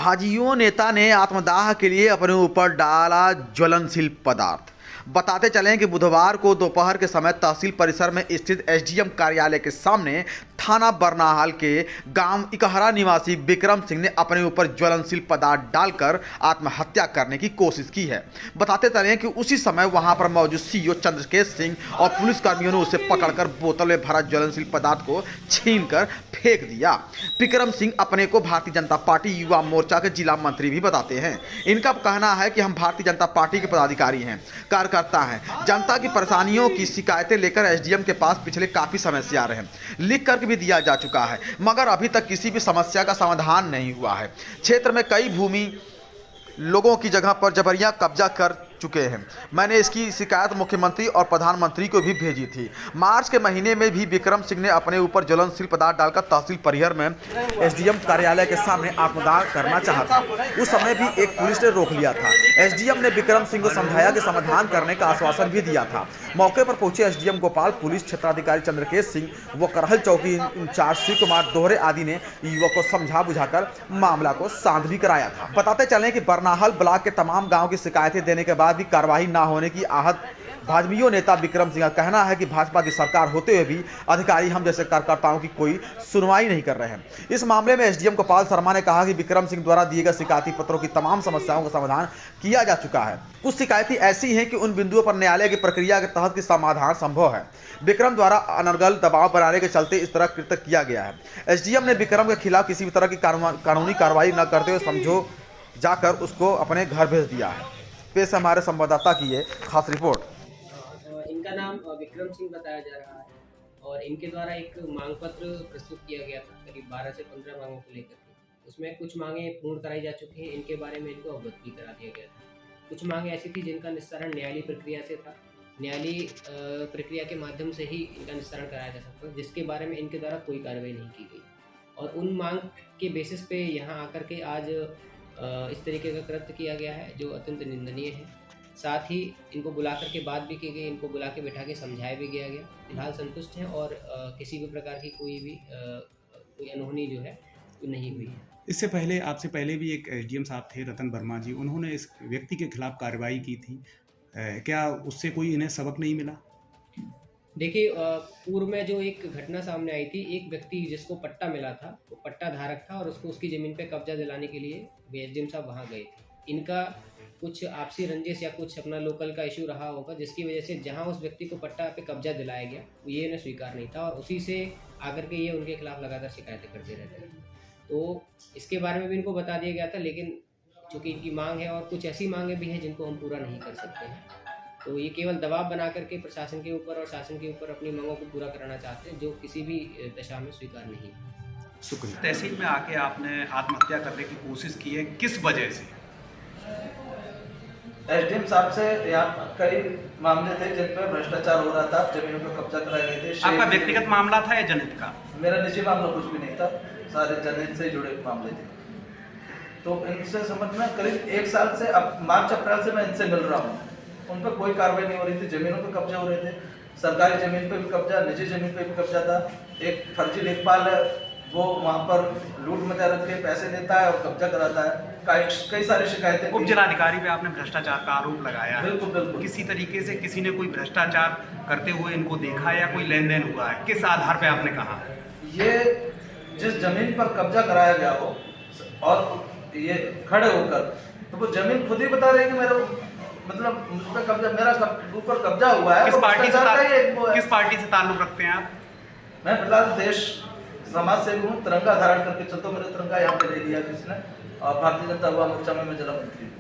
भाजपा नेता ने आत्मदाह के लिए अपने ऊपर डाला ज्वलनशील पदार्थ। बताते चलें कि बुधवार को दोपहर के समय तहसील परिसर में स्थित एसडीएम कार्यालय के सामने थाना बरनाहाल के गांव इकहरा निवासी विक्रम सिंह ने अपने ऊपर ज्वलनशील पदार्थ डालकर आत्महत्या करने की कोशिश की है। बताते चलें कि उसी समय वहां पर मौजूद सीओ चंद्रकेश सिंह और पुलिसकर्मियों ने उसे पकड़कर बोतल में भरा ज्वलनशील पदार्थ को छीनकर फेंक दिया। विक्रम सिंह अपने को भारतीय जनता पार्टी युवा मोर्चा के जिला मंत्री भी बताते हैं। इनका कहना है कि हम भारतीय जनता पार्टी के पदाधिकारी हैं, कार्यकर्ता हैं। जनता की परेशानियों की शिकायतें लेकर एसडीएम के पास पिछले काफी समय से आ रहे हैं, लिख कर भी दिया जा चुका है, मगर अभी तक किसी भी समस्या का समाधान नहीं हुआ है। क्षेत्र में कई भूमि लोगों की जगह पर जबरिया कब्जा कर चुके हैं। मैंने इसकी शिकायत मुख्यमंत्री और प्रधानमंत्री को भी भेजी थी। मार्च के महीने में भी विक्रम सिंह ने अपने ऊपर ज्वलनशील पदार्थ डालकर तहसील परिसर में एसडीएम कार्यालय के सामने आत्मदाह करना चाहा था। उस समय भी एक पुलिस ने रोक लिया था। एसडीएम ने विक्रम सिंह को समझाया कि समाधान करने का आश्वासन भी दिया था। मौके पर पहुंचे एसडीएम गोपाल, पुलिस क्षेत्राधिकारी चंद्रकेश सिंह व करहल चौकी इंचार्ज श्री कुमार दोहरे आदि ने युवक को समझा बुझाकर मामला को शांत भी कराया था। बताते चलें कि बरनाहाल ब्लॉक के तमाम गाँव की शिकायतें देने के बाद भी कार्रवाई न होने की आहत भाजपा नेता विक्रम सिंह का कहना है कि भाजपा की सरकार होते हुए भी अधिकारी हम जैसे कार्यकर्ताओं की कोई सुनवाई नहीं कर रहे हैं। इस मामले में एसडीएम गोपाल शर्मा ने कहा कि विक्रम सिंह द्वारा दिए गए शिकायती पत्रों की तमाम समस्याओं का समाधान किया जा चुका है। कुछ शिकायतें ऐसी हैं कि उन बिंदुओं पर न्यायालय की प्रक्रिया के तहत की समाधान संभव है। विक्रम द्वारा अनर्गल दबाव बनाने के चलते इस तरह कृत्य किया गया है। एसडीएम ने विक्रम के खिलाफ किसी भी तरह की कानूनी कार्रवाई न करते हुए समझो जाकर उसको अपने घर भेज दिया है। पेश हमारे संवाददाता की ये खास रिपोर्ट। इनका नाम विक्रम सिंह बताया जा रहा है और इनके द्वारा एक मांग पत्र प्रस्तुत किया गया था करीब 12 से 15 मांगों को लेकर के। उसमें कुछ मांगे पूर्ण कराई जा चुकी हैं, इनके बारे में इनको अवगत भी करा दिया गया था। कुछ मांगे ऐसी थी जिनका निस्तारण न्यायालयी प्रक्रिया से था, न्यायालयी प्रक्रिया के माध्यम से ही इनका निस्तारण कराया जा सकता है, जिसके बारे में इनके द्वारा कोई कार्रवाई नहीं की गई। और उन मांग के बेसिस पे यहाँ आकर के आज इस तरीके का कृत्य किया गया है जो अत्यंत निंदनीय है। साथ ही इनको बुलाकर के बात भी की गई, इनको बुला के बैठा के समझाया भी गया। फिलहाल संतुष्ट हैं और किसी भी प्रकार की कोई अनहोनी जो है वो नहीं हुई है। इससे पहले आपसे पहले भी एक एसडीएम साहब थे रतन वर्मा जी, उन्होंने इस व्यक्ति के खिलाफ कार्रवाई की थी। क्या उससे कोई इन्हें सबक नहीं मिला? देखिए, पूर्व में जो एक घटना सामने आई थी, एक व्यक्ति जिसको पट्टा मिला था, वो पट्टा धारक था और उसको उसकी ज़मीन पे कब्जा दिलाने के लिए एसडीएम साहब वहाँ गए थे। इनका कुछ आपसी रंजिश या कुछ अपना लोकल का इशू रहा होगा, जिसकी वजह से जहाँ उस व्यक्ति को पट्टा पे कब्जा दिलाया गया ये इन्हें स्वीकार नहीं था और उसी से आकर के ये उनके खिलाफ लगातार शिकायतें करते रहते हैं। तो इसके बारे में भी इनको बता दिया गया था, लेकिन चूँकि इनकी मांग है और कुछ ऐसी मांगें भी हैं जिनको हम पूरा नहीं कर सकते हैं, तो ये केवल दबाव बना करके प्रशासन के ऊपर और शासन के ऊपर अपनी मांगों को पूरा कराना चाहते हैं, जो किसी भी दशा में स्वीकार नहीं है। शुक्रिया। तहसील में आके आपने आत्महत्या करने की कोशिश की है, किस वजह से? एसडीएम साहब से यहाँ कई मामले थे जिन पर भ्रष्टाचार हो रहा था, जमीनों पर कब्जा कराए गए थे। आपका व्यक्तिगत मामला था या जनहित का? मेरा निजी मामला कुछ भी नहीं था, सारे जनहित से जुड़े मामले थे। तो इनसे समझ में करीब 1 साल से, अब मार्च अप्रैल से मैं इनसे मिल रहा हूँ, उन पर कोई कार्रवाई नहीं हो रही थी। जमीनों पर कब्जा हो रहे थे, सरकारी जमीन पे भी कब्जा, निजी जमीन पे भी कब्जा था। एक फर्जी लेखपाल है, वो वहाँ पर लूट मचा रख के पैसे लेता है और कब्जा कराता है। कई सारी शिकायतें। उप जिलाधिकारी पे आपने भ्रष्टाचार का आरोप लगाया है। बिल्कुल बिल्कुल। किसी तरीके से किसी ने कोई भ्रष्टाचार करते हुए इनको देखा या कोई लेन देन हुआ है? किस आधार पे आपने कहा? ये जिस जमीन पर कब्जा कराया गया हो और ये खड़े होकर, तो वो जमीन खुद ही बता रहे हैं कि मेरा मतलब मुझ पर कब्जा, मेरा ऊपर कब्जा हुआ है। किस पार्टी से ताल्लुक रखते हैं आप? मैं फिलहाल देश समाज सेवी हूँ, तिरंगा धारण करके चलता हूँ। मेरा तिरंगा यहाँ पे ले लिया किसने, और भारतीय जनता युवा मोर्चा में मैं जिला मंत्री हूँ।